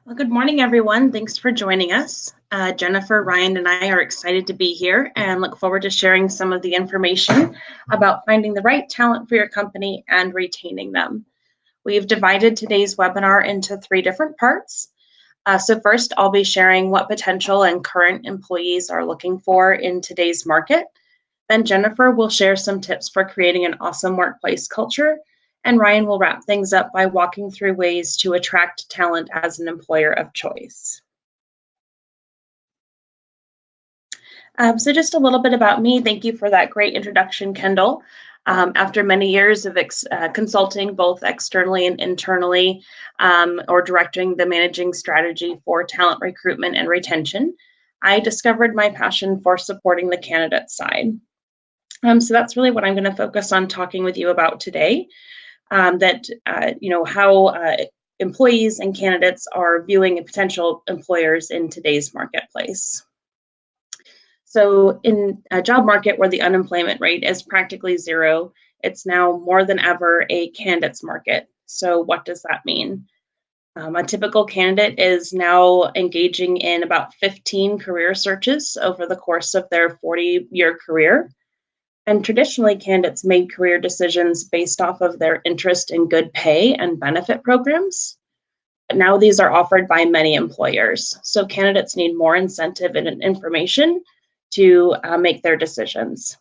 Well, good morning, everyone. Thanks for joining us. Jennifer, Ryan, and I are excited to be here and look forward to sharing some of the information about finding the right talent for your company and retaining them. We've divided today's webinar into 3 different parts. So first, I'll be sharing what potential and current employees are looking for in today's market. Then Jennifer will share some tips for creating an awesome workplace culture. And Ryan will wrap things up by walking through ways to attract talent as an employer of choice. So just a little bit about me. Thank you for that great introduction, Kendall. After many years of consulting, both externally and internally, or directing the managing strategy for talent recruitment and retention, I discovered my passion for supporting the candidate side. So that's really what I'm going to focus on talking with you about today. How employees and candidates are viewing potential employers in today's marketplace. So in a job market where the unemployment rate is practically zero, it's now more than ever a candidates market. So what does that mean? A typical candidate is now engaging in about 15 career searches over the course of their 40-year career. And traditionally, candidates made career decisions based off of their interest in good pay and benefit programs. But now these are offered by many employers. So candidates need more incentive and information to make their decisions.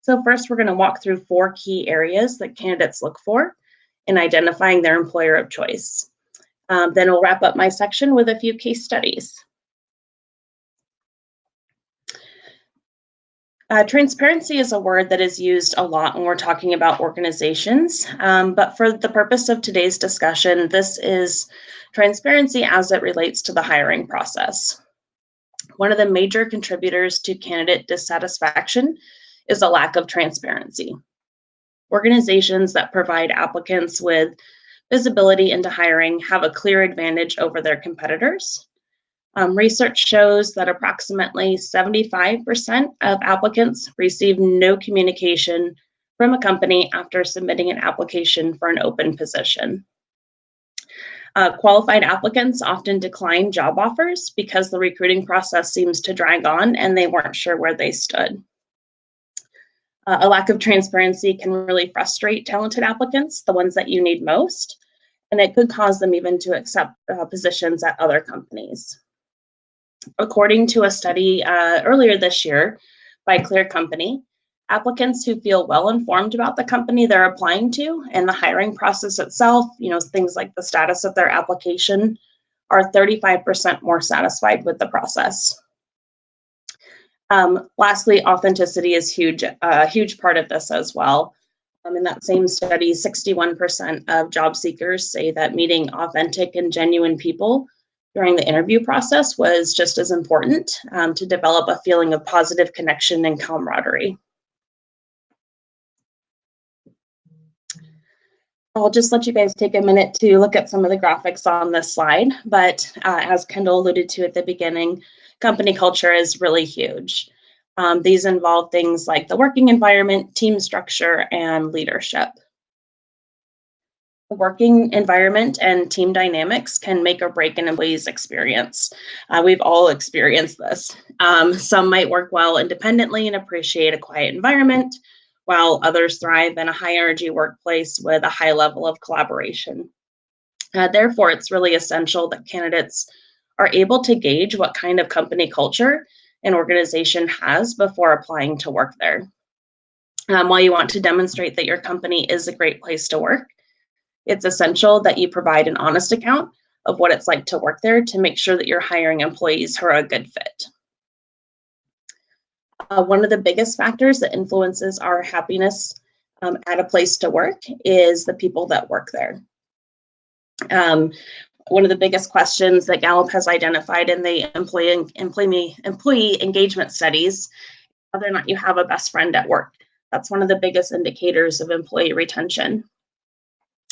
So first, we're going to walk through 4 key areas that candidates look for in identifying their employer of choice. Then we'll wrap up my section with a few case studies. Transparency is a word that is used a lot when we're talking about organizations, but for the purpose of today's discussion, this is transparency as it relates to the hiring process. One of the major contributors to candidate dissatisfaction is a lack of transparency. Organizations that provide applicants with visibility into hiring have a clear advantage over their competitors. Research shows that approximately 75% of applicants receive no communication from a company after submitting an application for an open position. Qualified applicants often decline job offers because the recruiting process seems to drag on and they weren't sure where they stood. A lack of transparency can really frustrate talented applicants, the ones that you need most, and it could cause them even to accept positions at other companies. According to a study earlier this year by Clear Company, applicants who feel well informed about the company they're applying to and the hiring process itself, things like the status of their application, are 35% more satisfied with the process. Lastly, authenticity is a huge part of this as well. In that same study, 61% of job seekers say that meeting authentic and genuine people during the interview process was just as important to develop a feeling of positive connection and camaraderie. I'll just let you guys take a minute to look at some of the graphics on this slide, but as Kendall alluded to at the beginning, company culture is really huge. These involve things like the working environment, team structure, and leadership. The working environment and team dynamics can make or break an employee's experience. We've all experienced this. Some might work well independently and appreciate a quiet environment, while others thrive in a high-energy workplace with a high level of collaboration. Therefore, it's really essential that candidates are able to gauge what kind of company culture an organization has before applying to work there. While you want to demonstrate that your company is a great place to work, it's essential that you provide an honest account of what it's like to work there to make sure that you're hiring employees who are a good fit. One of the biggest factors that influences our happiness at a place to work is the people that work there. One of the biggest questions that Gallup has identified in the employee engagement studies, whether or not you have a best friend at work. That's one of the biggest indicators of employee retention.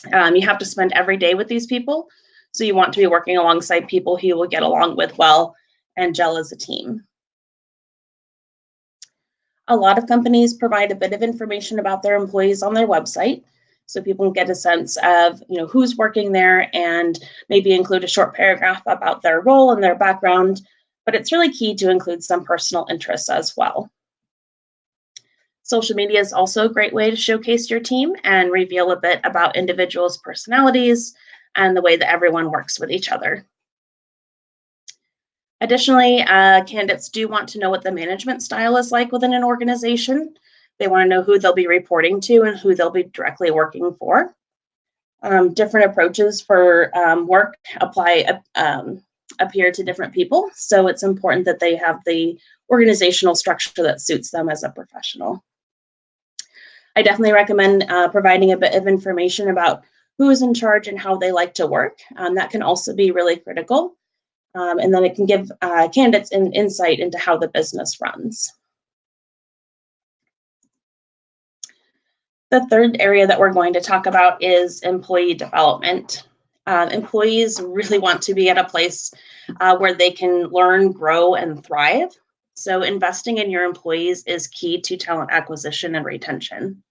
You have to spend every day with these people, so you want to be working alongside people who you will get along with well and gel as a team. A lot of companies provide a bit of information about their employees on their website, so people can get a sense of who's working there and maybe include a short paragraph about their role and their background. But it's really key to include some personal interests as well. Social media is also a great way to showcase your team and reveal a bit about individuals' personalities and the way that everyone works with each other. Additionally, candidates do want to know what the management style is like within an organization. They want to know who they'll be reporting to and who they'll be directly working for. Different approaches for work appear to different people, so it's important that they have the organizational structure that suits them as a professional. I definitely recommend providing a bit of information about who is in charge and how they like to work. That can also be really critical. And then it can give candidates an insight into how the business runs. The third area that we're going to talk about is employee development. Employees really want to be at a place where they can learn, grow, and thrive. So investing in your employees is key to talent acquisition and retention.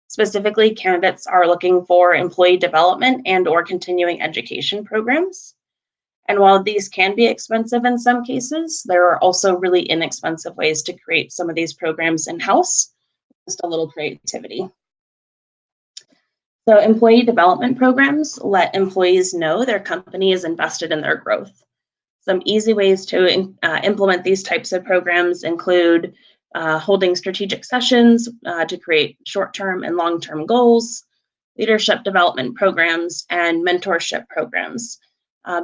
Specifically, candidates are looking for employee development and/or continuing education programs. And while these can be expensive in some cases, there are also really inexpensive ways to create some of these programs in-house, just a little creativity. So employee development programs let employees know their company is invested in their growth. Some easy ways to implement these types of programs include holding strategic sessions to create short-term and long-term goals, leadership development programs, and mentorship programs.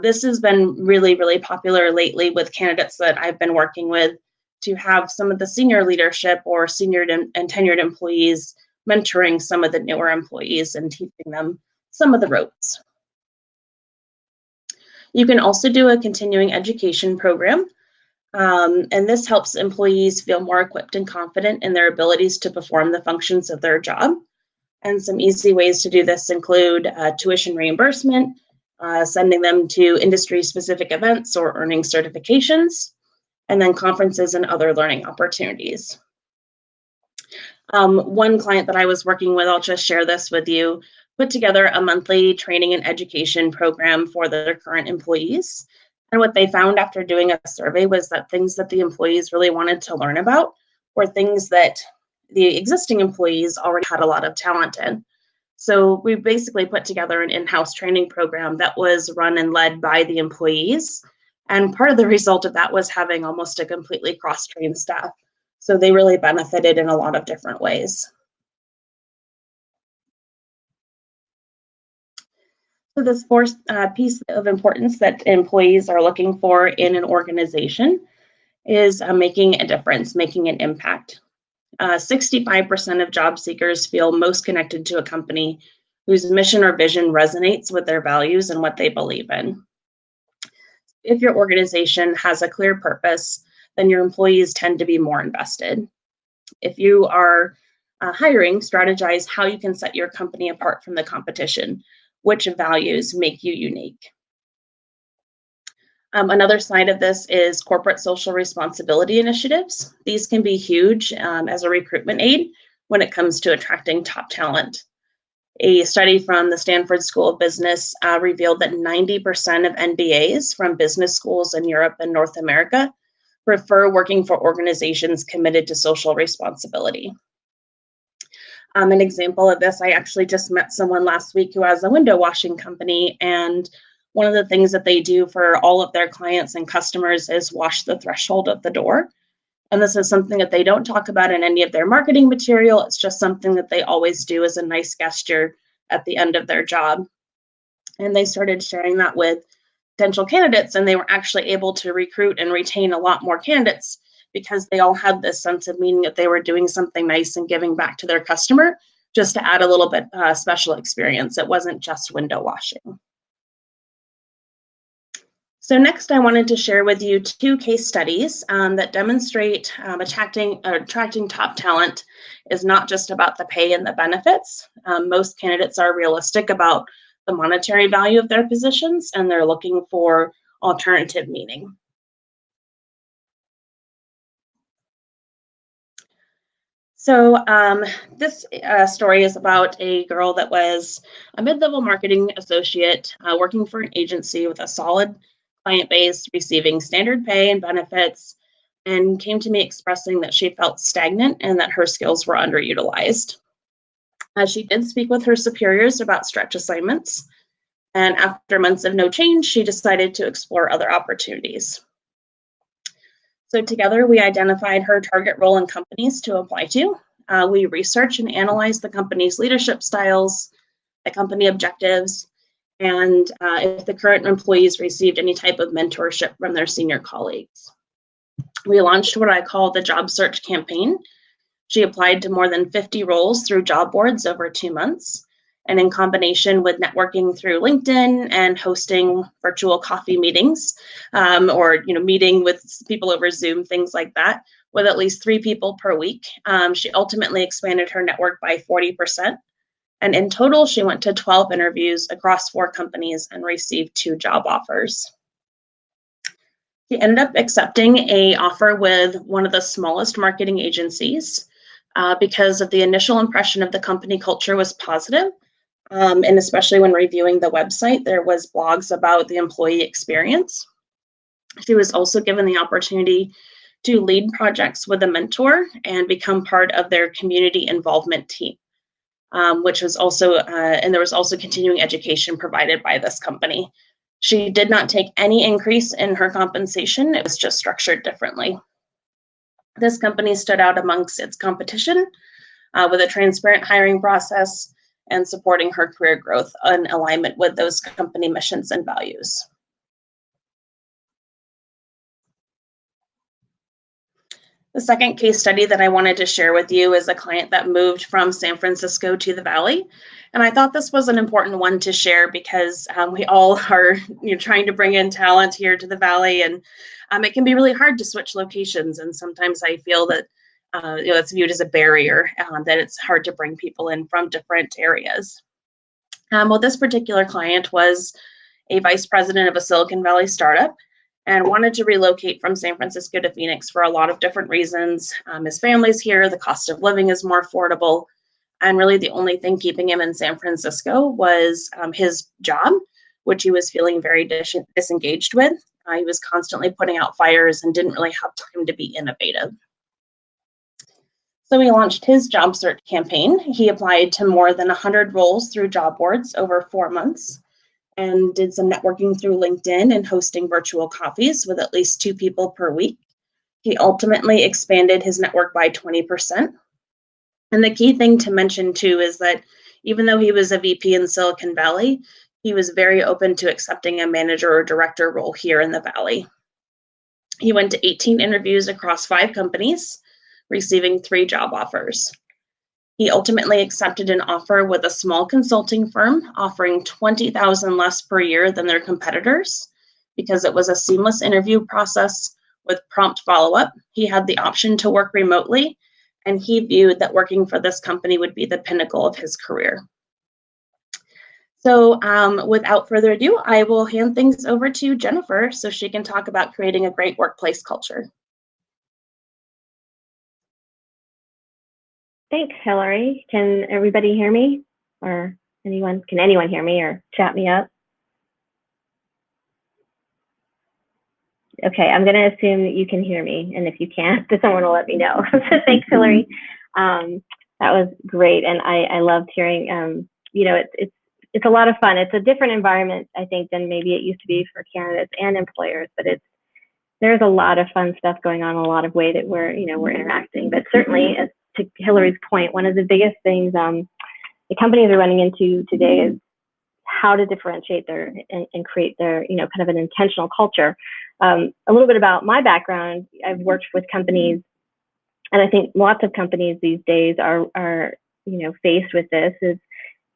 This has been really, really popular lately with candidates that I've been working with, to have some of the senior leadership or senior and tenured employees mentoring some of the newer employees and teaching them some of the ropes. You can also do a continuing education program, and this helps employees feel more equipped and confident in their abilities to perform the functions of their job. And some easy ways to do this include tuition reimbursement, sending them to industry-specific events or earning certifications, and then conferences and other learning opportunities. One client that I was working with, I'll just share this with you, put together a monthly training and education program for their current employees. And what they found after doing a survey was that things that the employees really wanted to learn about were things that the existing employees already had a lot of talent in. So we basically put together an in-house training program that was run and led by the employees. And part of the result of that was having almost a completely cross-trained staff. So they really benefited in a lot of different ways. So this fourth piece of importance that employees are looking for in an organization is making a difference, making an impact. 65% of job seekers feel most connected to a company whose mission or vision resonates with their values and what they believe in. If your organization has a clear purpose, then your employees tend to be more invested. If you are hiring, strategize how you can set your company apart from the competition. Which values make you unique? Another side of this is corporate social responsibility initiatives. These can be huge as a recruitment aid when it comes to attracting top talent. A study from the Stanford School of Business revealed that 90% of MBAs from business schools in Europe and North America prefer working for organizations committed to social responsibility. An example of this, I actually just met someone last week who has a window washing company, and one of the things that they do for all of their clients and customers is wash the threshold of the door. And this is something that they don't talk about in any of their marketing material. It's just something that they always do as a nice gesture at the end of their job. And they started sharing that with potential candidates, and they were actually able to recruit and retain a lot more candidates because they all had this sense of meaning that they were doing something nice and giving back to their customer, just to add a little bit special experience. It wasn't just window washing. So next, I wanted to share with you 2 case studies that demonstrate attracting top talent is not just about the pay and the benefits. Most candidates are realistic about the monetary value of their positions, and they're looking for alternative meaning. This story is about a girl that was a mid-level marketing associate working for an agency with a solid client base, receiving standard pay and benefits, and came to me expressing that she felt stagnant and that her skills were underutilized. She did speak with her superiors about stretch assignments, and after months of no change, she decided to explore other opportunities. So together, we identified her target role in companies to apply to. We researched and analyzed the company's leadership styles, the company objectives, and if the current employees received any type of mentorship from their senior colleagues. We launched what I call the job search campaign. She applied to more than 50 roles through job boards over 2 months. And in combination with networking through LinkedIn and hosting virtual coffee meetings, or meeting with people over Zoom, things like that, with at least 3 people per week, she ultimately expanded her network by 40%. And in total, she went to 12 interviews across 4 companies and received 2 job offers. She ended up accepting an offer with one of the smallest marketing agencies because of the initial impression of the company culture was positive. And especially when reviewing the website, there was blogs about the employee experience. She was also given the opportunity to lead projects with a mentor and become part of their community involvement team, which was also, and there was also continuing education provided by this company. She did not take any increase in her compensation. It was just structured differently. This company stood out amongst its competition with a transparent hiring process and supporting her career growth in alignment with those company missions and values. The second case study that I wanted to share with you is a client that moved from San Francisco to the Valley. And I thought this was an important one to share because we all are trying to bring in talent here to the Valley, and it can be really hard to switch locations. And sometimes I feel that it's viewed as a barrier, that it's hard to bring people in from different areas. Well, this particular client was a vice president of a Silicon Valley startup and wanted to relocate from San Francisco to Phoenix for a lot of different reasons. His family's here, the cost of living is more affordable, and really the only thing keeping him in San Francisco was his job, which he was feeling very disengaged with. He was constantly putting out fires and didn't really have time to be innovative. So he launched his job search campaign. He applied to more than 100 roles through job boards over 4 months and did some networking through LinkedIn and hosting virtual coffees with at least 2 people per week. He ultimately expanded his network by 20%. And the key thing to mention too is that even though he was a VP in Silicon Valley, he was very open to accepting a manager or director role here in the Valley. He went to 18 interviews across 5 companies, receiving 3 job offers. He ultimately accepted an offer with a small consulting firm offering $20,000 less per year than their competitors because it was a seamless interview process with prompt follow-up. He had the option to work remotely, and he viewed that working for this company would be the pinnacle of his career. So without further ado, I will hand things over to Jennifer so she can talk about creating a great workplace culture. Thanks, Hillary. Can everybody hear me? Or can anyone hear me or chat me up? Okay, I'm gonna assume that you can hear me, and if you can't, then someone will let me know. So thanks, Hillary. That was great, and I loved hearing, it's a lot of fun. It's a different environment, I think, than maybe it used to be for candidates and employers, but there's a lot of fun stuff going on, a lot of way that we're interacting. But certainly, to Hillary's point, one of the biggest things the companies are running into today is how to differentiate and create their, kind of an intentional culture. A little bit about my background: I've worked with companies, and I think lots of companies these days are faced with this. Is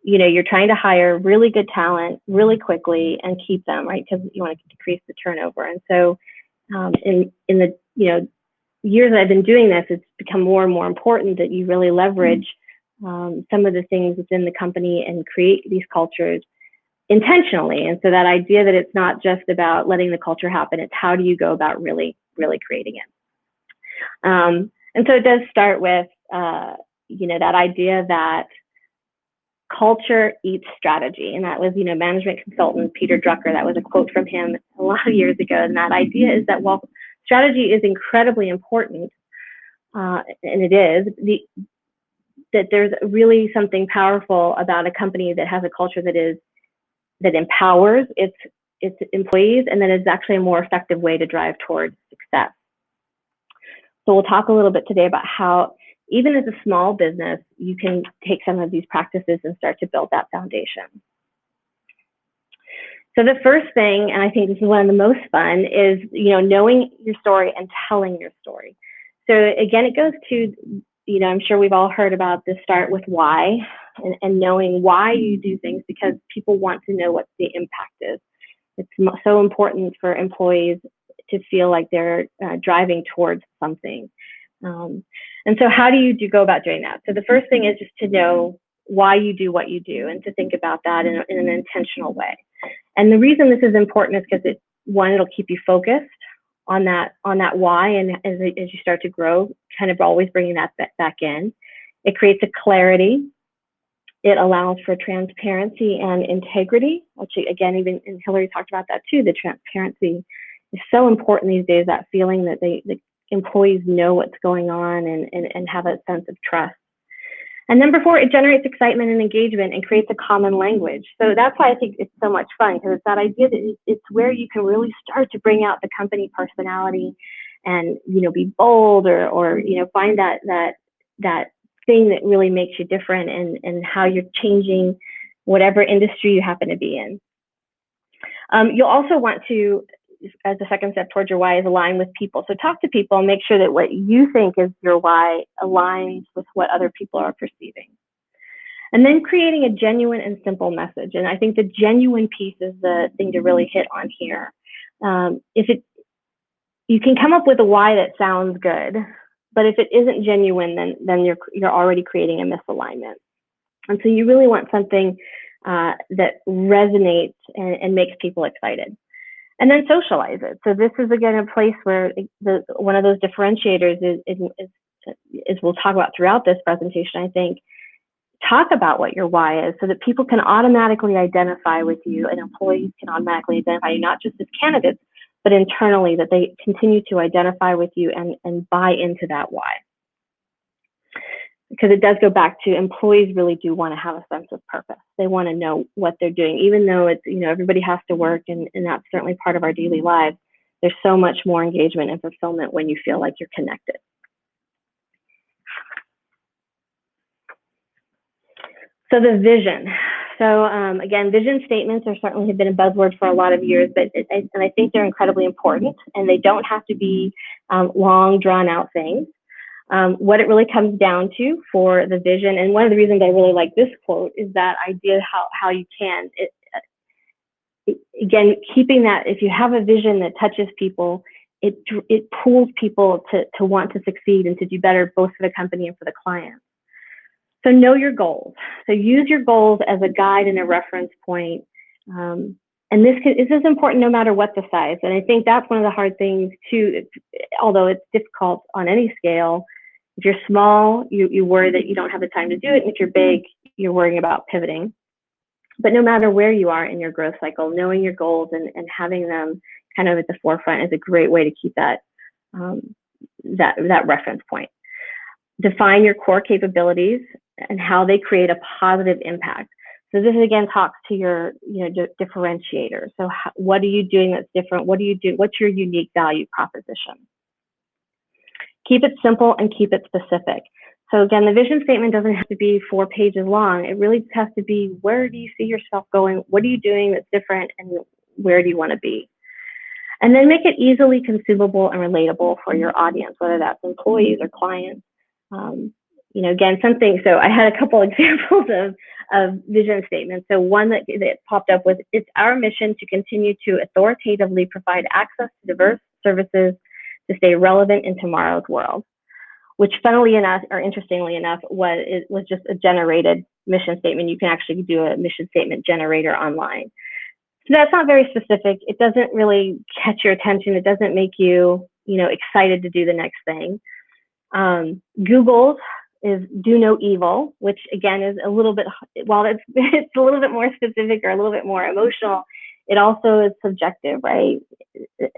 you're trying to hire really good talent really quickly and keep them, right? Because you want to decrease the turnover. And so in the years that I've been doing this, it's become more and more important that you really leverage some of the things within the company and create these cultures intentionally. And so that idea that it's not just about letting the culture happen, it's how do you go about really, really creating it. And so it does start with you know, that idea that culture eats strategy. And that was, you know, management consultant Peter Drucker. That was a quote from him a lot of years ago. And that idea is that while strategy is incredibly important, and it is, that there's really something powerful about a company that has a culture that empowers its employees, and that is actually a more effective way to drive towards success. So we'll talk a little bit today about how, even as a small business, you can take some of these practices and start to build that foundation. So the first thing, and I think this is one of the most fun, is, you know, knowing your story and telling your story. So again, it goes to, you know, I'm sure we've all heard about this, start with why, and knowing why you do things, because people want to know what the impact is. It's so important for employees to feel like they're driving towards something. And so how do you go about doing that? So the first thing is just to know why you do what you do, and to think about that in an intentional way. And the reason this is important is because it'll keep you focused on that why, and as you start to grow, kind of always bringing that back in. It creates a clarity. It allows for transparency and integrity, which again, even and Hillary talked about that too. The transparency is so important these days, that feeling that the employees know what's going on and have a sense of trust. And number 4, it generates excitement and engagement and creates a common language. So that's why I think it's so much fun, because it's that idea that it's where you can really start to bring out the company personality and, you know, be bold or you know, find that thing that really makes you different, and how you're changing whatever industry you happen to be in. You'll also want to, as a second step towards your why, is align with people. So talk to people and make sure that what you think is your why aligns with what other people are perceiving. And then creating a genuine and simple message. And I think the genuine piece is the thing to really hit on here. You can come up with a why that sounds good, but if it isn't genuine, then you're already creating a misalignment. And so you really want something that resonates and makes people excited. And then socialize it. So this is, again, a place where one of those differentiators is we'll talk about throughout this presentation, I think. Talk about what your why is, so that people can automatically identify with you, and employees can automatically identify you, not just as candidates, but internally, that they continue to identify with you and buy into that why. Because it does go back to, employees really do want to have a sense of purpose. They want to know what they're doing, even though it's, you know, everybody has to work, and that's certainly part of our daily lives. There's so much more engagement and fulfillment when you feel like you're connected. So the vision. So again, vision statements certainly have been a buzzword for a lot of years, but and I think they're incredibly important, and they don't have to be long, drawn out things. What it really comes down to for the vision, and one of the reasons I really like this quote, is that idea how you can, again, keeping that, if you have a vision that touches people, it pulls people to want to succeed and to do better, both for the company and for the client. So know your goals. So use your goals as a guide and a reference point. And this is important no matter what the size. And I think that's one of the hard things too, although it's difficult on any scale. If you're small, you worry that you don't have the time to do it. And if you're big, you're worrying about pivoting. But no matter where you are in your growth cycle, knowing your goals and having them kind of at the forefront is a great way to keep that reference point. Define your core capabilities and how they create a positive impact. So this again talks to your differentiator. So what are you doing that's different? What do you do? What's your unique value proposition? Keep it simple and keep it specific. So again, the vision statement doesn't have to be 4 pages long. It really just has to be, where do you see yourself going? What are you doing that's different, and where do you want to be? And then make it easily consumable and relatable for your audience, whether that's employees or clients. Again, so I had a couple examples of vision statements. So one that popped up was, it's our mission to continue to authoritatively provide access to diverse services to stay relevant in tomorrow's world, which funnily enough, or interestingly enough, was just a generated mission statement. You can actually do a mission statement generator online. So that's not very specific. It doesn't really catch your attention. It doesn't make you, excited to do the next thing. Google's is do no evil, which again is a little bit, while it's a little bit more specific or a little bit more emotional, it also is subjective, right?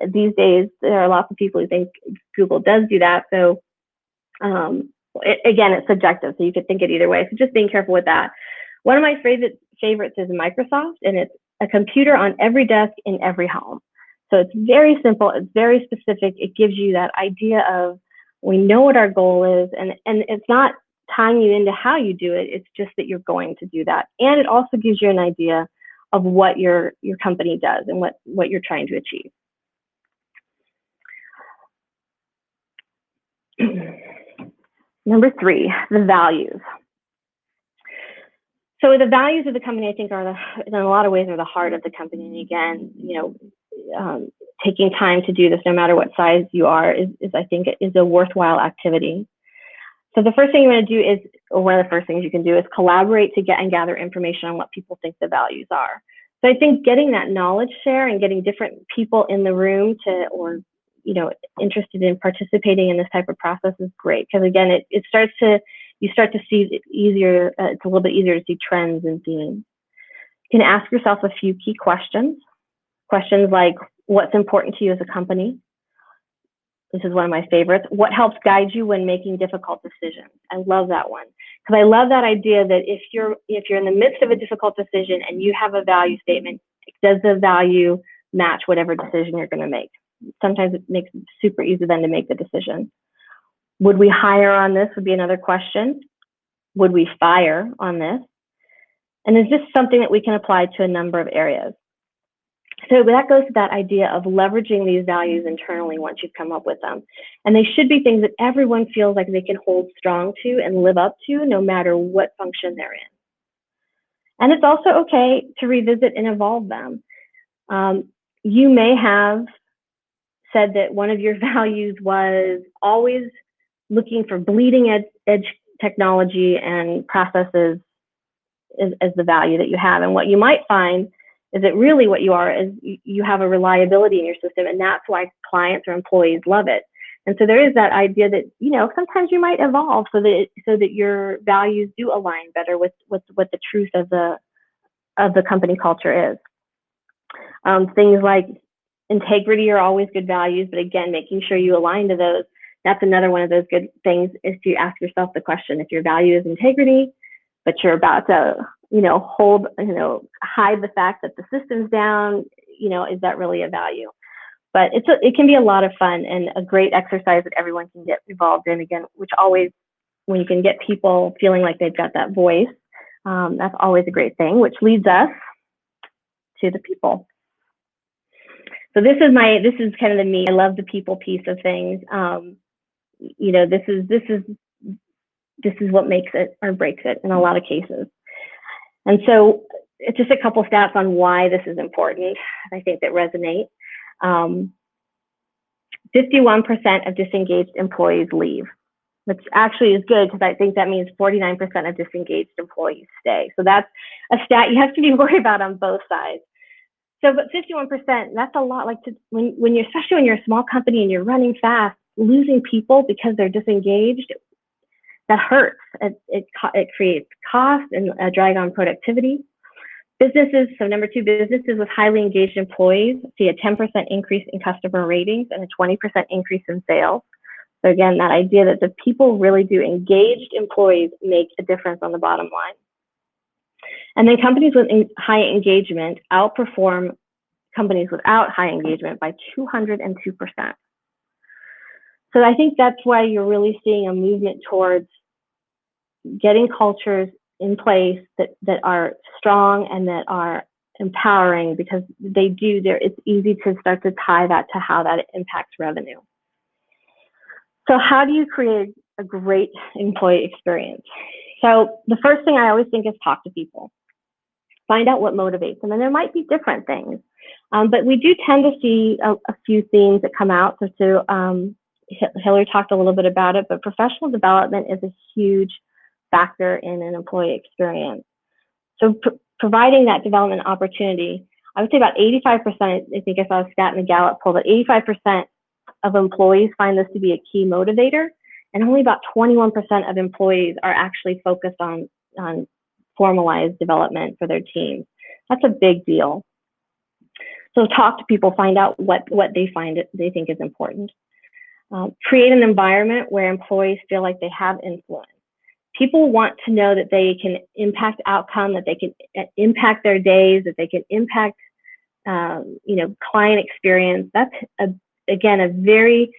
These days, there are lots of people who think Google does do that. So again, it's subjective, so you could think it either way. So just being careful with that. One of my favorites is Microsoft, and it's a computer on every desk in every home. So it's very simple, it's very specific. It gives you that idea of, we know what our goal is, and it's not tying you into how you do it, it's just that you're going to do that. And it also gives you an idea of what your company does and what you're trying to achieve. Number 3, the values. So the values of the company, I think, in a lot of ways, are the heart of the company. And again, taking time to do this, no matter what size you are, is I think is a worthwhile activity. So the first thing you want to do is, or one of the first things you can do, is collaborate to get and gather information on what people think the values are. So I think getting that knowledge share and getting different people in the room interested in participating in this type of process is great, because again, you start to see it easier. It's a little bit easier to see trends and themes. You can ask yourself a few key questions. Questions like, what's important to you as a company? This is one of my favorites. What helps guide you when making difficult decisions? I love that one, because I love that idea that if you're in the midst of a difficult decision and you have a value statement, does the value match whatever decision you're going to make? Sometimes it makes it super easy then to make the decision. Would we hire on this would be another question. Would we fire on this? And is this something that we can apply to a number of areas? So that goes to that idea of leveraging these values internally once you've come up with them. And they should be things that everyone feels like they can hold strong to and live up to, no matter what function they're in. And it's also okay to revisit and evolve them. You may have said that one of your values was always looking for bleeding edge technology and processes as the value that you have. And what you might find is that really what you are is you have a reliability in your system, and that's why clients or employees love it. And so there is that idea that, sometimes you might evolve so that your values do align better with what the truth of the company culture is. Things like integrity are always good values, but again, making sure you align to those. That's another one of those good things, is to ask yourself the question: if your value is integrity, but you're about to, hide the fact that the system's down, is that really a value? But it can be a lot of fun and a great exercise that everyone can get involved in. Again, which always, when you can get people feeling like they've got that voice, that's always a great thing, which leads us to the people. So this is kind of the me. I love the people piece of things. This is what makes it or breaks it in a lot of cases. And so it's just a couple stats on why this is important, I think, that resonate. 51% of disengaged employees leave, which actually is good, because I think that means 49% of disengaged employees stay. So that's a stat you have to be worried about on both sides. So, but 51%, that's a lot. Like, especially when you're a small company and you're running fast, losing people because they're disengaged, that hurts. It creates cost and a drag on productivity. Businesses, so number 2, businesses with highly engaged employees see a 10% increase in customer ratings and a 20% increase in sales. So again, that idea that the people really do, engaged employees make a difference on the bottom line. And then companies with high engagement outperform companies without high engagement by 202%. So I think that's why you're really seeing a movement towards getting cultures in place that are strong and that are empowering, because it's easy to start to tie that to how that impacts revenue. So how do you create a great employee experience? So the first thing I always think is talk to people. Find out what motivates them. And there might be different things, but we do tend to see a few themes that come out. So Hillary talked a little bit about it, but professional development is a huge factor in an employee experience. So providing that development opportunity, I would say about 85%, I think I saw a stat in the Gallup poll, that 85% of employees find this to be a key motivator. and only about 21% of employees are actually focused on formalized development for their teams. That's a big deal. So talk to people, find out what they think is important. Create an environment where employees feel like they have influence. People want to know that they can impact outcome, that they can impact their days, that they can impact, client experience. That's again a very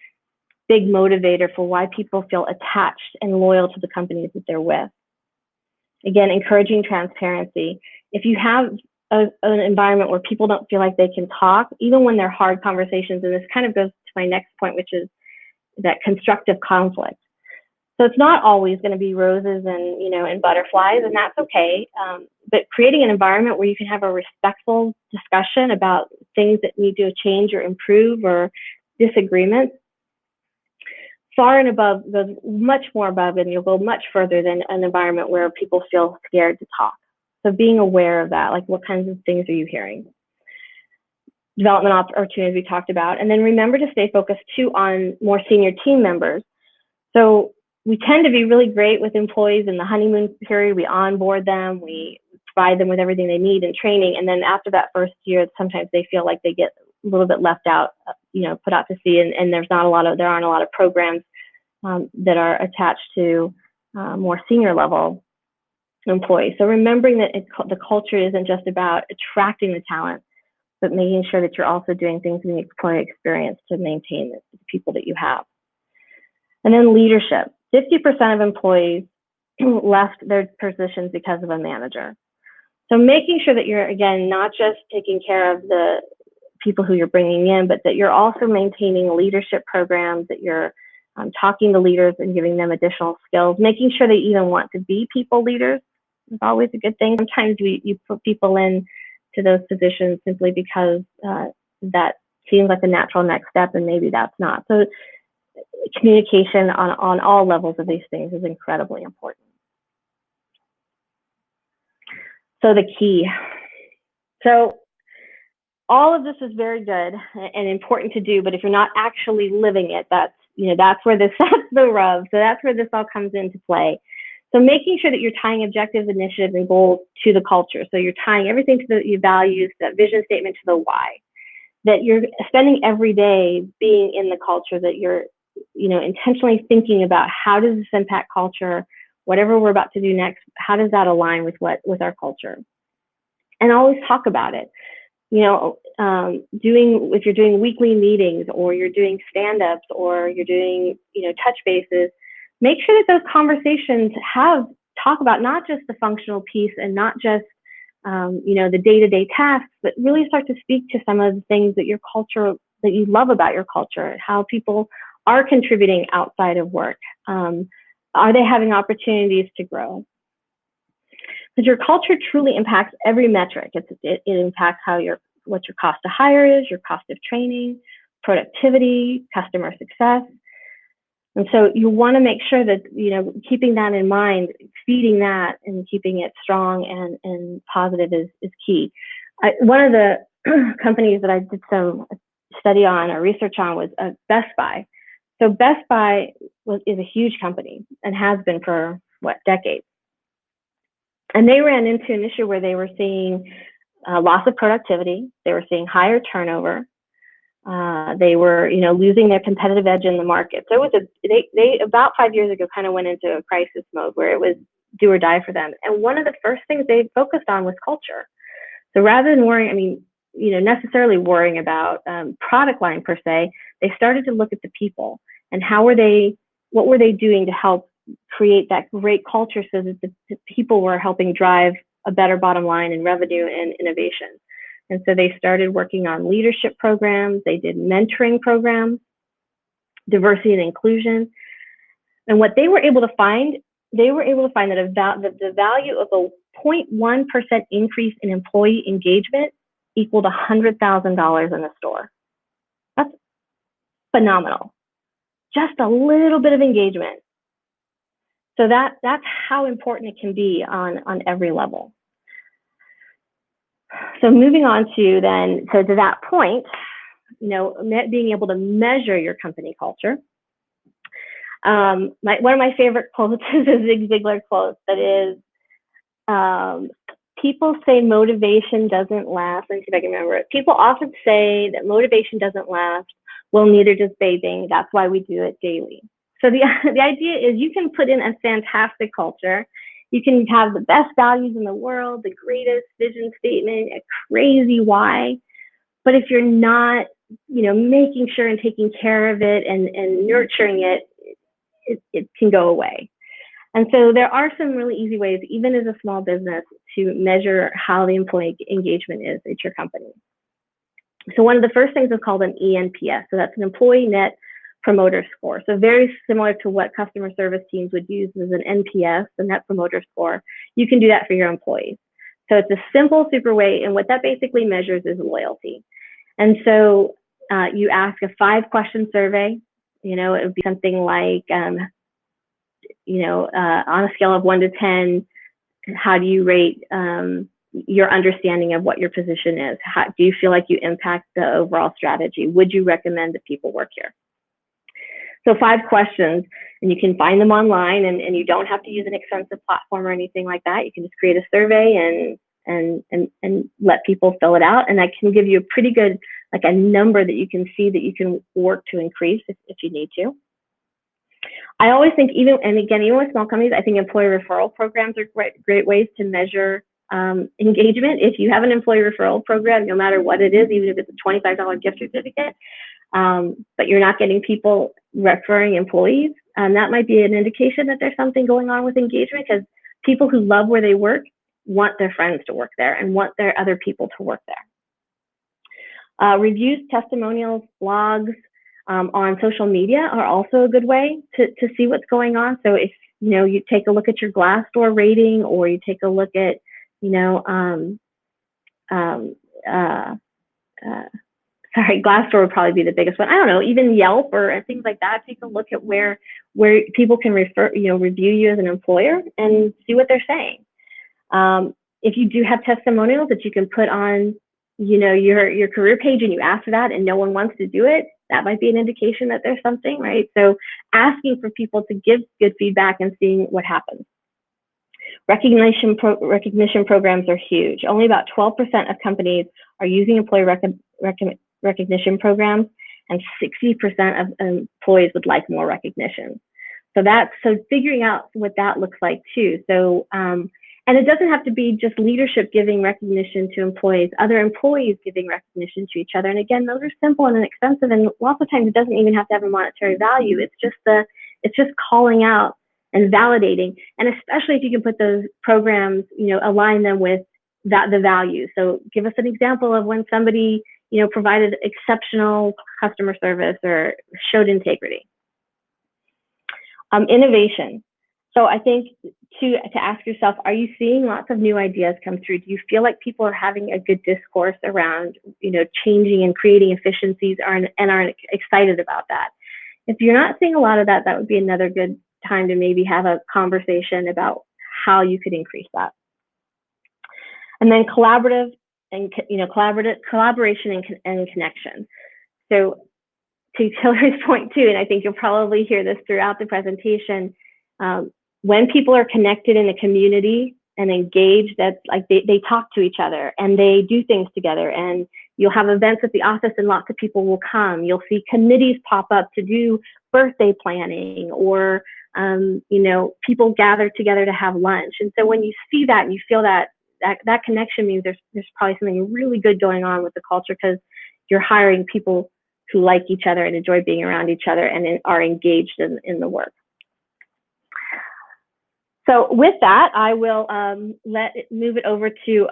big motivator for why people feel attached and loyal to the companies that they're with. Again, encouraging transparency. If you have an environment where people don't feel like they can talk, even when they're hard conversations, and this kind of goes to my next point, which is that constructive conflict. So it's not always going to be roses and butterflies, and that's okay. But creating an environment where you can have a respectful discussion about things that need to change or improve or disagreements, far and above, goes much more above, and you'll go much further than an environment where people feel scared to talk. So being aware of that, like what kinds of things are you hearing? Development opportunities we talked about. And then remember to stay focused too on more senior team members. So we tend to be really great with employees in the honeymoon period. We onboard them, we provide them with everything they need in training. And then after that first year, sometimes they feel like they get a little bit left out, put out to sea, and there aren't a lot of programs that are attached to more senior level employees. So remembering that the culture isn't just about attracting the talent, but making sure that you're also doing things in the employee experience to maintain the people that you have. And then leadership. 50% of employees left their positions because of a manager. So making sure that you're, again, not just taking care of the people who you're bringing in, but that you're also maintaining leadership programs, that you're talking to leaders and giving them additional skills, making sure they even want to be people leaders is always a good thing. Sometimes you put people in to those positions simply because that seems like a natural next step, and maybe that's not. So communication on all levels of these things is incredibly important. So the key. So all of this is very good and important to do, but if you're not actually living it, that's where that's the rub. So that's where this all comes into play. So making sure that you're tying objectives, initiatives, and goals to the culture. So you're tying everything to your values, that vision statement, to the why. That you're spending every day being in the culture, that you're intentionally thinking about how does this impact culture, whatever we're about to do next, how does that align with our culture? And always talk about it. If you're doing weekly meetings, or you're doing stand-ups, or you're doing, touch bases, make sure that those conversations talk about not just the functional piece and not just, the day-to-day tasks, but really start to speak to some of the things that that you love about your culture, how people are contributing outside of work. Are they having opportunities to grow? Because your culture truly impacts every metric. It impacts what your cost to hire is, your cost of training, productivity, customer success. And so you want to make sure that, keeping that in mind, feeding that and keeping it strong and positive is key. One of the companies that I did some study on or research on was Best Buy. So Best Buy is a huge company and has been for, decades. And they ran into an issue where they were seeing loss of productivity. They were seeing higher turnover. They were, losing their competitive edge in the market. So it was they about 5 years ago kind of went into a crisis mode where it was do or die for them. And one of the first things they focused on was culture. So rather than necessarily worrying about product line per se, they started to look at the people and what were they doing to help create that great culture so that the people were helping drive a better bottom line in revenue and innovation. And so they started working on leadership programs. They did mentoring programs, diversity and inclusion. And what they were able to find, that the value of a 0.1% increase in employee engagement equaled $100,000 in the store. That's phenomenal. Just a little bit of engagement. So that's how important it can be on every level. So moving on to that point, being able to measure your company culture. One of my favorite quotes is a Zig Ziglar quote that is, people say motivation doesn't last. Let me see if I can remember it. People often say that motivation doesn't last. Well, neither does bathing. That's why we do it daily. So the idea is you can put in a fantastic culture. You can have the best values in the world, the greatest vision statement, a crazy why. But if you're not, making sure and taking care of it and nurturing it, it can go away. And so there are some really easy ways, even as a small business, to measure how the employee engagement is at your company. So one of the first things is called an ENPS. So that's an Employee Net Promoter Score. So very similar to what customer service teams would use as an NPS, the Net Promoter Score. You can do that for your employees. So it's a simple, super way. And what that basically measures is loyalty. And so you ask a 5-question survey. It would be something like, on a scale of 1 to 10, how do you rate your understanding of what your position is? Do you feel like you impact the overall strategy? Would you recommend that people work here? So 5 questions, and you can find them online, and you don't have to use an expensive platform or anything like that. You can just create a survey and let people fill it out, and that can give you a pretty good, like a number that you can see that you can work to increase if you need to. I always think even with small companies, I think employee referral programs are great ways to measure engagement. If you have an employee referral program, no matter what it is, even if it's a $25 gift certificate, but you're not getting people referring employees, that might be an indication that there's something going on with engagement, because people who love where they work want their friends to work there and want their other people to work there. Reviews, testimonials, blogs, on social media are also a good way to see what's going on. So if you take a look at your Glassdoor rating, or you take a look at Glassdoor would probably be the biggest one. I don't know, even Yelp or things like that. Take a look at where people can review you as an employer and see what they're saying. If you do have testimonials that you can put on your career page, and you ask for that and no one wants to do it, that might be an indication that there's something, right? So asking for people to give good feedback and seeing what happens. Recognition programs are huge. Only about 12% of companies are using employee recognition programs, and 60% of employees would like more recognition. So figuring out what that looks like too. So, and it doesn't have to be just leadership giving recognition to employees, other employees giving recognition to each other. And again, those are simple and inexpensive, and lots of times it doesn't even have to have a monetary value. It's just calling out and validating. And especially if you can put those programs, align them with the values. So give us an example of when somebody, provided exceptional customer service or showed integrity. Innovation. So I think to ask yourself, are you seeing lots of new ideas come through? Do you feel like people are having a good discourse around, changing and creating efficiencies and are excited about that? If you're not seeing a lot of that, that would be another good time to maybe have a conversation about how you could increase that. And then collaboration and connection. So to Hillary's point too, and I think you'll probably hear this throughout the presentation, when people are connected in a community and engaged, that's like they talk to each other and they do things together, and you'll have events at the office and lots of people will come. You'll see committees pop up to do birthday planning, or people gather together to have lunch. And so when you see that and you feel that connection, means there's probably something really good going on with the culture, because you're hiring people who like each other and enjoy being around each other and are engaged in the work. So with that, I will move it over to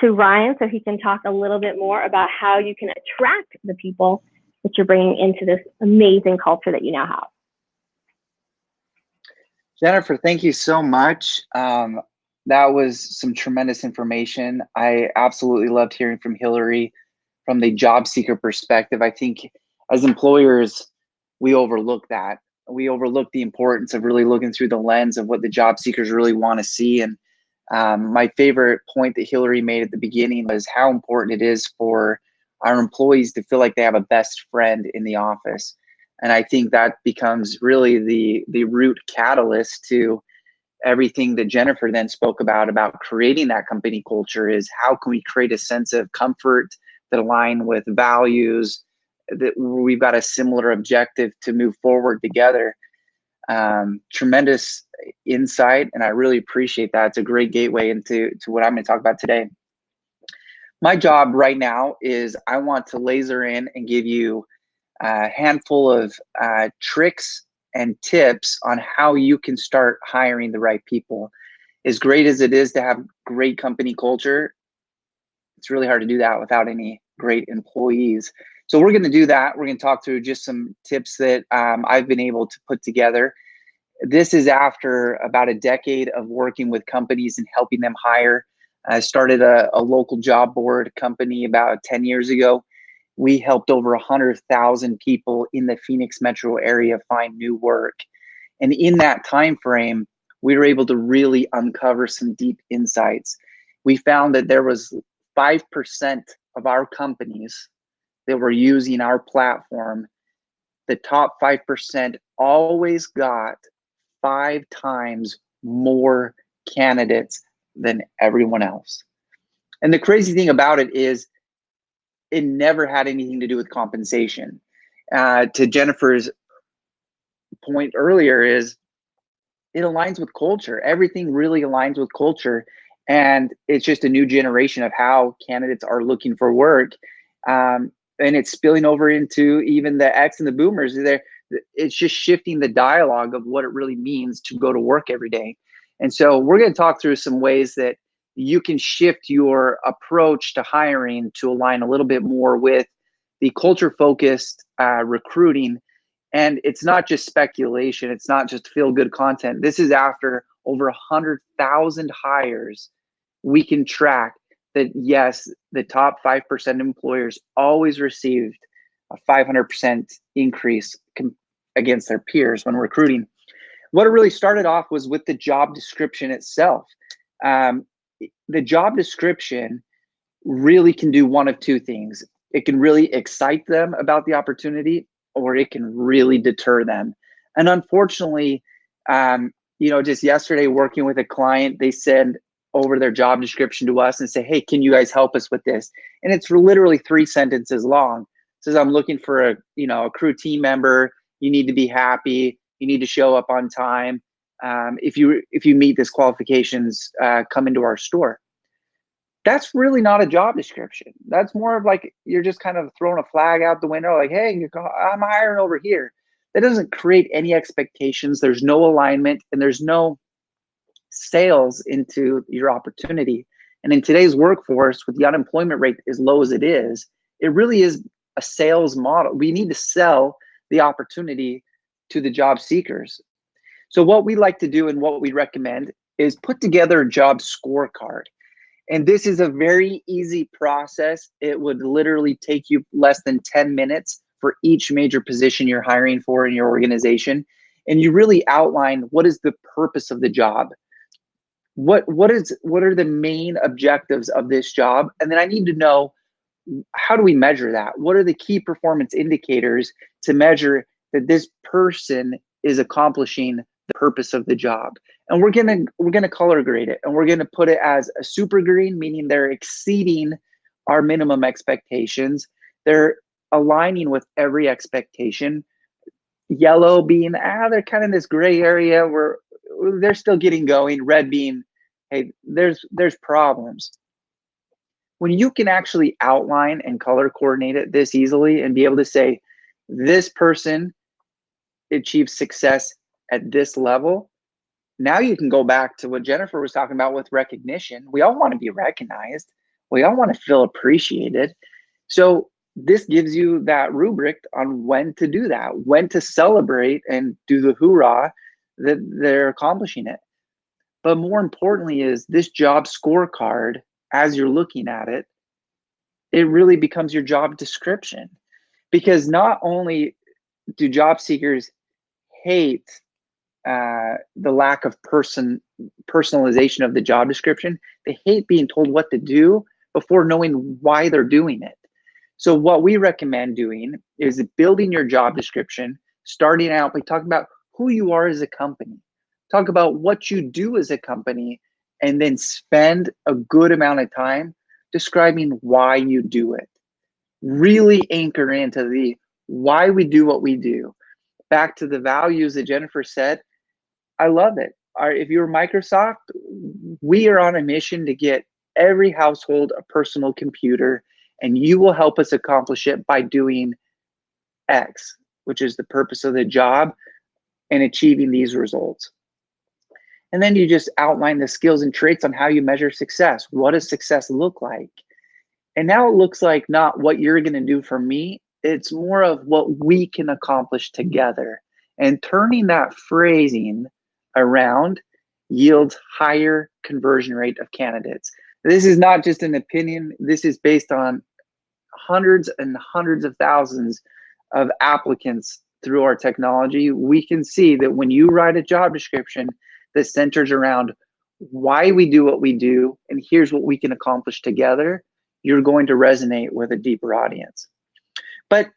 Ryan, so he can talk a little bit more about how you can attract the people that you're bringing into this amazing culture that you now have. Jennifer, thank you so much. That was some tremendous information. I absolutely loved hearing from Hillary from the job seeker perspective. I think as employers, we overlook that. We overlook the importance of really looking through the lens of what the job seekers really want to see. And my favorite point that Hillary made at the beginning was how important it is for our employees to feel like they have a best friend in the office. And I think that becomes really the root catalyst to everything that Jennifer then spoke about creating that company culture. Is how can we create a sense of comfort that align with values, that we've got a similar objective to move forward together. Tremendous insight, and I really appreciate that. It's a great gateway into what I'm going to talk about today. My job right now is I want to laser in and give you a handful of tricks and tips on how you can start hiring the right people. As great as it is to have great company culture, it's really hard to do that without any great employees. So we're going to do that. We're going to talk through just some tips that I've been able to put together. This is after about a decade of working with companies and helping them hire. I started a local job board company about 10 years ago. We helped over 100,000 people in the Phoenix metro area find new work. And in that time frame, we were able to really uncover some deep insights. We found that there was 5% of our companies that were using our platform. The top 5% always got 5 times more candidates than everyone else. And the crazy thing about it is it never had anything to do with compensation. To Jennifer's point earlier, is it aligns with culture. Everything really aligns with culture. And it's just a new generation of how candidates are looking for work. And it's spilling over into even the X and the boomers. It's just shifting the dialogue of what it really means to go to work every day. And so we're going to talk through some ways that you can shift your approach to hiring to align a little bit more with the culture-focused recruiting. And it's not just speculation. It's not just feel-good content. This is after over 100,000 hires. We can track that, yes, the top 5% employers always received a 500% increase against their peers when recruiting. What it really started off was with the job description itself. The job description really can do one of two things. It can really excite them about the opportunity, or it can really deter them. And unfortunately, just yesterday working with a client, they send over their job description to us and say, hey, can you guys help us with this? And it's literally 3 sentences long. It says, I'm looking for a crew team member. You need to be happy. You need to show up on time. If you meet these qualifications, come into our store. That's really not a job description. That's more of like you're just kind of throwing a flag out the window, like, hey, I'm hiring over here. That doesn't create any expectations. There's no alignment, and there's no sales into your opportunity. And in today's workforce, with the unemployment rate as low as it is, it really is a sales model. We need to sell the opportunity to the job seekers. So what we like to do and what we recommend is put together a job scorecard. And this is a very easy process. It would literally take you less than 10 minutes for each major position you're hiring for in your organization. And you really outline what is the purpose of the job. What are the main objectives of this job? And then I need to know, how do we measure that? What are the key performance indicators to measure that this person is accomplishing the purpose of the job? And we're gonna color grade it, and we're gonna put it as a super green, meaning they're exceeding our minimum expectations. They're aligning with every expectation. Yellow being, they're kind of in this gray area where they're still getting going. Red being, hey, there's problems. When you can actually outline and color coordinate it this easily and be able to say, this person achieved success at this level, now you can go back to what Jennifer was talking about with recognition. We all want to be recognized. We all want to feel appreciated. So this gives you that rubric on when to do that, when to celebrate and do the hoorah that they're accomplishing it. But more importantly is this job scorecard, as you're looking at it, it really becomes your job description. Because not only do job seekers hate the lack of personalization of the job description, they hate being told what to do before knowing why they're doing it. So what we recommend doing is building your job description, starting out by talking about who you are as a company, talk about what you do as a company, and then spend a good amount of time describing why you do it. Really anchor into the why we do what we do. Back to the values that Jennifer said, I love it. If you're Microsoft, we are on a mission to get every household a personal computer, and you will help us accomplish it by doing X, which is the purpose of the job, and achieving these results. And then you just outline the skills and traits on how you measure success. What does success look like? And now it looks like not what you're going to do for me, it's more of what we can accomplish together. And turning that phrasing around yields higher conversion rate of candidates. This is not just an opinion. This is based on hundreds and hundreds of thousands of applicants through our technology. We can see that when you write a job description that centers around why we do what we do and here's what we can accomplish together, you're going to resonate with a deeper audience. But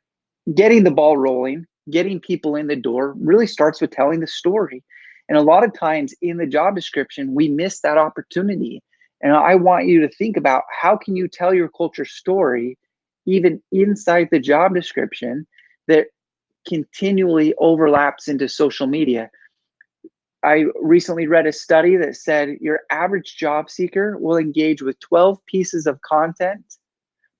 getting the ball rolling, getting people in the door really starts with telling the story. And a lot of times in the job description, we miss that opportunity. And I want you to think about how can you tell your culture story even inside the job description that continually overlaps into social media. I recently read a study that said your average job seeker will engage with 12 pieces of content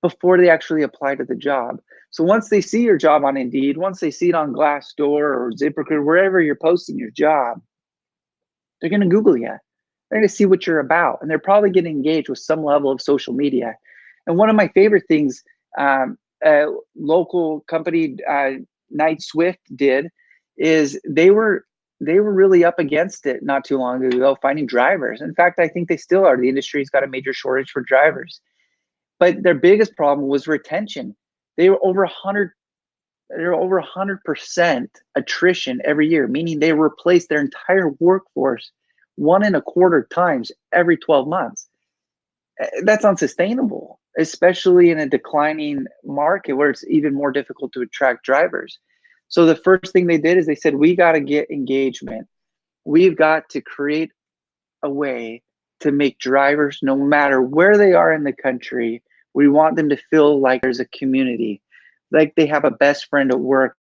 before they actually apply to the job. So once they see your job on Indeed, once they see it on Glassdoor or ZipRecruiter, wherever you're posting your job, they're going to Google you. They're going to see what you're about, and they're probably going to engage with some level of social media. And one of my favorite things a local company, Knight Swift, did is they were really up against it not too long ago, finding drivers. In fact, I think they still are. The industry's got a major shortage for drivers. But their biggest problem was retention. They were over 100% attrition every year, meaning they replaced their entire workforce 1.25 times every 12 months. That's unsustainable, especially in a declining market where it's even more difficult to attract drivers. So the first thing they did is they said, we got to get engagement. We've got to create a way to make drivers, no matter where they are in the country, we want them to feel like there's a community, like they have a best friend at work,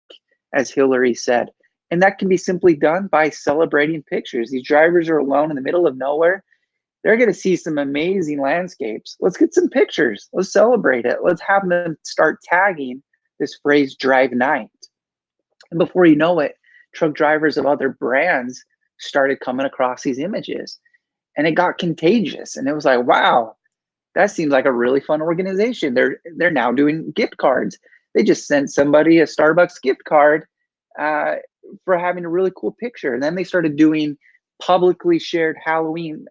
as Hillary said. And that can be simply done by celebrating pictures. These drivers are alone in the middle of nowhere. They're going to see some amazing landscapes. Let's get some pictures. Let's celebrate it. Let's have them start tagging this phrase, drive night. And before you know it, truck drivers of other brands started coming across these images, and it got contagious. And it was like, wow, that seems like a really fun organization. They're now doing gift cards. They just sent somebody a Starbucks gift card for having a really cool picture. And then they started doing publicly shared Halloween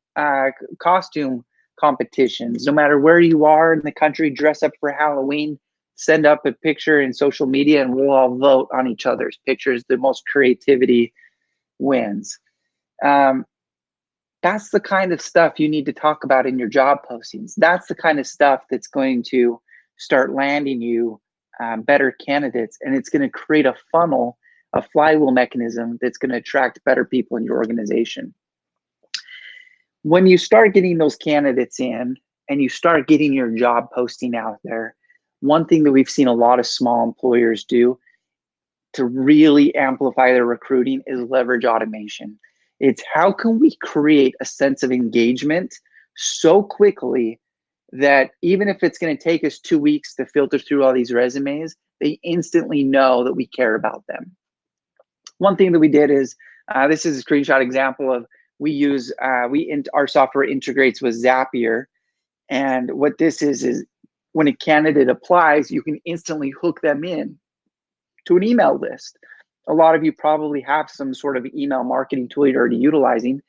costume competitions. No matter where you are in the country, dress up for Halloween, send up a picture in social media, and we'll all vote on each other's pictures. The most creativity wins. That's the kind of stuff you need to talk about in your job postings. That's the kind of stuff that's going to start landing you better candidates, and it's going to create a funnel, a flywheel mechanism that's going to attract better people in your organization. When you start getting those candidates in and you start getting your job posting out there, one thing that we've seen a lot of small employers do to really amplify their recruiting is leverage automation. It's how can we create a sense of engagement so quickly that even if it's going to take us 2 weeks to filter through all these resumes, they instantly know that we care about them. One thing that we did is, this is a screenshot example of, our software integrates with Zapier. And what this is when a candidate applies, you can instantly hook them in to an email list. A lot of you probably have some sort of email marketing tool you're already utilizing.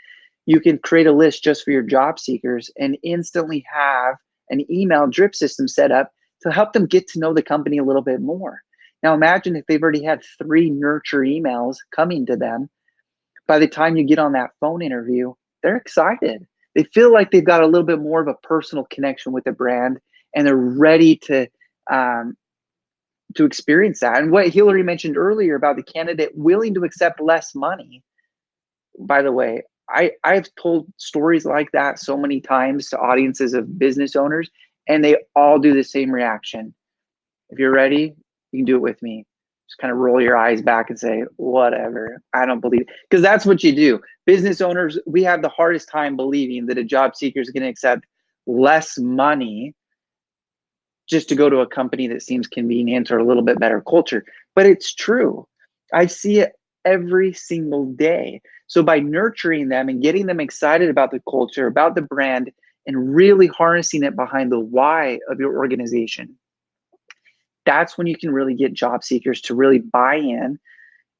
You can create a list just for your job seekers and instantly have an email drip system set up to help them get to know the company a little bit more. Now imagine if they've already had 3 nurture emails coming to them. By the time you get on that phone interview, they're excited. They feel like they've got a little bit more of a personal connection with the brand, and they're ready to to experience that. And what Hillary mentioned earlier about the candidate willing to accept less money, by the way, I've told stories like that so many times to audiences of business owners, and they all do the same reaction. If you're ready, you can do it with me. Just kind of roll your eyes back and say, whatever, I don't believe it. Because that's what you do. Business owners, we have the hardest time believing that a job seeker is going to accept less money just to go to a company that seems convenient or a little bit better culture. But it's true. I see it every single day. So by nurturing them and getting them excited about the culture, about the brand, and really harnessing it behind the why of your organization, that's when you can really get job seekers to really buy in,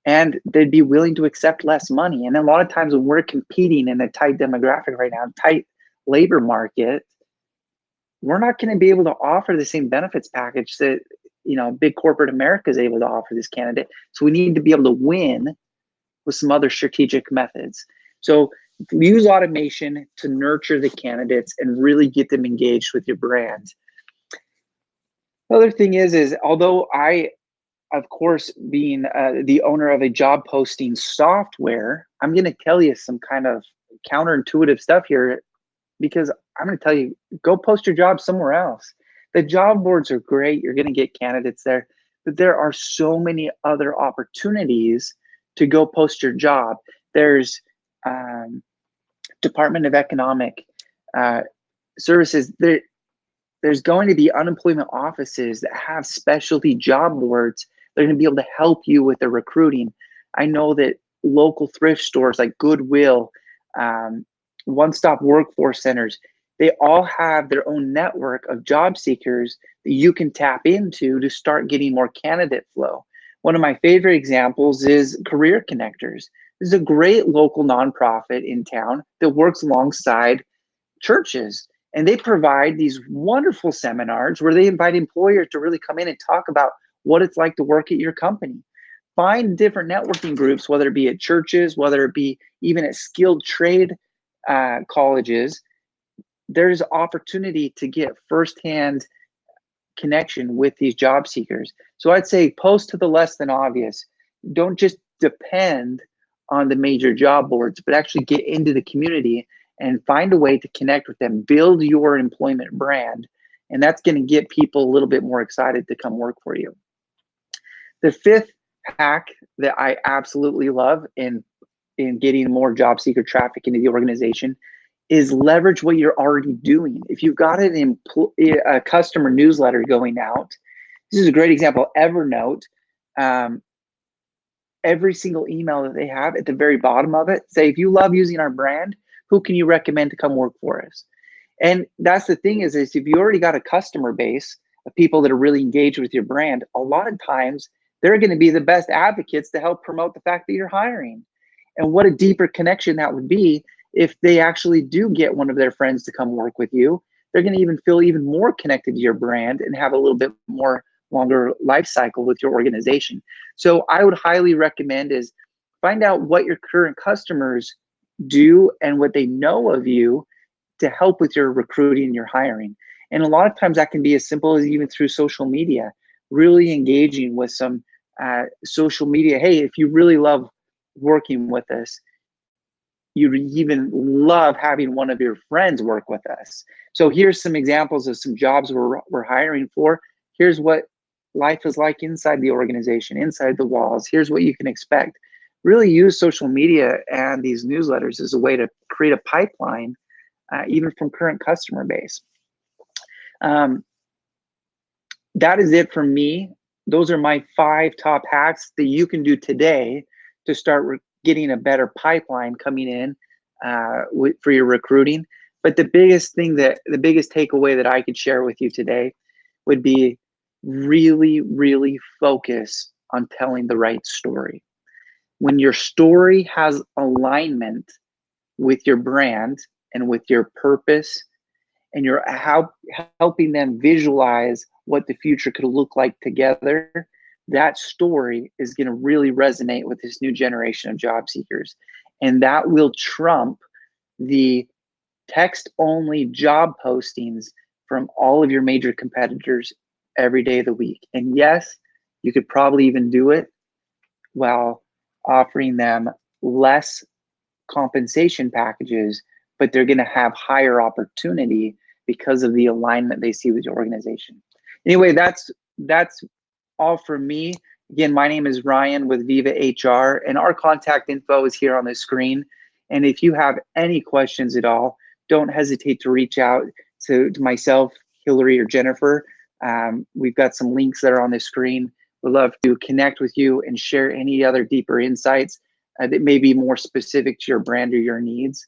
and they'd be willing to accept less money. And a lot of times when we're competing in a tight demographic right now, tight labor market, we're not going to be able to offer the same benefits package that, big corporate America is able to offer this candidate. So we need to be able to win with some other strategic methods. So use automation to nurture the candidates and really get them engaged with your brand. The other thing is although I, of course, being the owner of a job posting software, I'm going to tell you some kind of counterintuitive stuff here, because I'm going to tell you, go post your job somewhere else. The job boards are great. You're going to get candidates there, but there are so many other opportunities to go post your job. There's Department of Economic Services. There's going to be unemployment offices that have specialty job boards. They're going to be able to help you with the recruiting. I know that local thrift stores like Goodwill, one-stop workforce centers, they all have their own network of job seekers that you can tap into to start getting more candidate flow. One of my favorite examples is Career Connectors. This is a great local nonprofit in town that works alongside churches. And they provide these wonderful seminars where they invite employers to really come in and talk about what it's like to work at your company. Find different networking groups, whether it be at churches, whether it be even at skilled trade colleges. There's opportunity to get firsthand connection with these job seekers. So I'd say post to the less than obvious. Don't just depend on the major job boards, but actually get into the community and find a way to connect with them. Build your employment brand, and that's going to get people a little bit more excited to come work for you. The fifth hack that I absolutely love in getting more job seeker traffic into the organization is leverage what you're already doing. If you've got a customer newsletter going out, this is a great example. Evernote, every single email that they have, at the very bottom of it, say, if you love using our brand, who can you recommend to come work for us? And that's the thing is if you already got a customer base of people that are really engaged with your brand, a lot of times they're going to be the best advocates to help promote the fact that you're hiring. And what a deeper connection that would be if they actually do get one of their friends to come work with you. They're going to even feel even more connected to your brand and have a little bit more longer life cycle with your organization. So I would highly recommend is find out what your current customers do and what they know of you to help with your recruiting and your hiring. And a lot of times that can be as simple as even through social media, really engaging with some social media. Hey, if you really love working with us, you even love having one of your friends work with us. So here's some examples of some jobs we're hiring for. Here's what life is like inside the organization, inside the walls. Here's what you can expect. Really use social media and these newsletters as a way to create a pipeline, even from current customer base. That is it for me. Those are my 5 top hacks that you can do today to start getting a better pipeline coming in for your recruiting. But the biggest takeaway that I could share with you today would be really, really focus on telling the right story. When your story has alignment with your brand and with your purpose, and you're helping them visualize what the future could look like together, that story is going to really resonate with this new generation of job seekers. And that will trump the text-only job postings from all of your major competitors every day of the week. And yes, You could probably even do it while offering them less compensation packages, but they're going to have higher opportunity because of the alignment they see with your organization. Anyway, that's all from me. Again, my name is Ryan with VIVAHR, and our contact info is here on the screen. And if you have any questions at all, don't hesitate to reach out to myself, Hillary, or Jennifer. We've got some links that are on the screen. We'd love to connect with you and share any other deeper insights that may be more specific to your brand or your needs.